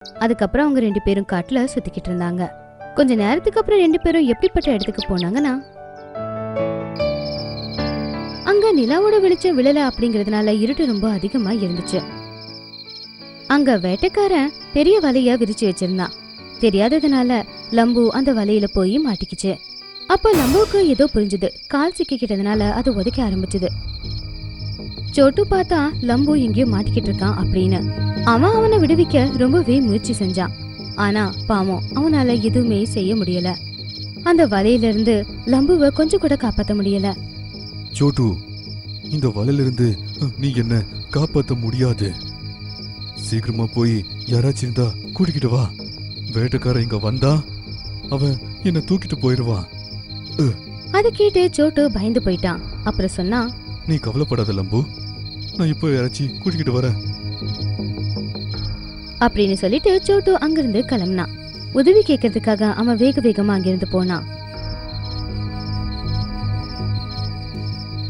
அதுக்கப்புறம் அவங்க 2 பேரும் காட்டுல சுத்திக்கிட்டு இருந்தாங்க. கொஞ்ச நேரத்துக்கு அப்புறம் 2 பேரும் எப்படிப்பட்ட இடத்துக்கு போனாங்கன்னா, அங்க நிலாவோட வெளிச்சம் விழல அப்படிங்கறதுனால இருட்டு ரொம்ப அதிகமா இருந்துச்சு. அங்க வேட்டைக்காரன் பெரிய வலைய விரிச்சு வச்சிருந்தான். தெரியாததுனால லம்பு அந்த வலையில போய் மாட்டிக்கிச்சு. அப்ப லம்புவுக்கு ஏதோ புரிஞ்சுது. கால் சிக்கிக்கிட்டதுனால அது உதைக்க ஆரம்பிச்சுது. சோட்டு பார்த்தா லம்பு எங்கேயோ மாட்டிக்கிட்டு இருக்கான் அப்படின்னு. அவனை விடுவிக்க ரொம்பவே முயற்சி செஞ்சான். ஆனா பாவம் அவனால எதுவுமே செய்ய முடியல. அந்த வலையில இருந்து லம்புவை கொஞ்சம் கூட காப்பாத்த முடியல. சோட்டு, இந்த வலையிலிருந்து நீ என்ன காப்பாத்த முடியாது. சீக்கிரமா போய் யாராச்சும் இருந்தா கூட்டிக்கிட்டு வா. வேட்டைக்காரன் இங்க வந்தா அவன் என்ன தூக்கிட்டு போயிடுவான். அதை கேட்டு சோட்டு பயந்து போயிட்டான். அப்புறம் சொன்னா, நீ கவலைப்படாத லம்பு, நான் இப்போ யாராச்சும் கூட்டிக்கிட்டு வரேன் அப்படின்னு சொல்லிட்டு சோட்டு அங்கிருந்து கிளம்பினான். உதவி கேட்கறதுக்காக அவன் வேக வேகமா அங்கிருந்து போனான்.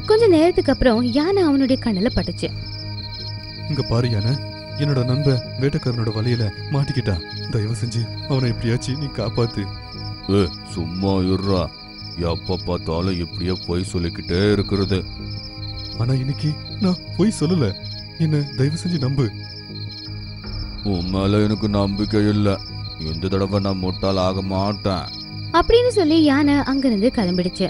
கொஞ்ச நேரத்துக்கு அப்புறம் யானை அவனுடைய கண்ணுல பட்டுச்சு. இங்க பாரு யானை, என்னோட நண்பன் வேட்டைக்காரனோட வலையில மாட்டிக்கிட்டான். தயவு செஞ்சு அவனை எப்படியாச்சும் நீ காப்பாத்து. சும்மா இருறா, எப்ப பார்த்தாலும் இப்படியே போய் சொல்லிக்கிட்டே இருக்கிறது. ஆனா இன்னைக்கு நான் போய் சொல்லல, என்ன தயவு செஞ்சு நம்பு. உன் மேல எனக்கு நம்பிக்கை இல்ல. இந்த தடவை நான் முட்டாள் ஆக மாட்டேன் அப்படின்னு சொல்லி யானை அங்கிருந்து கிளம்பிடுச்சு.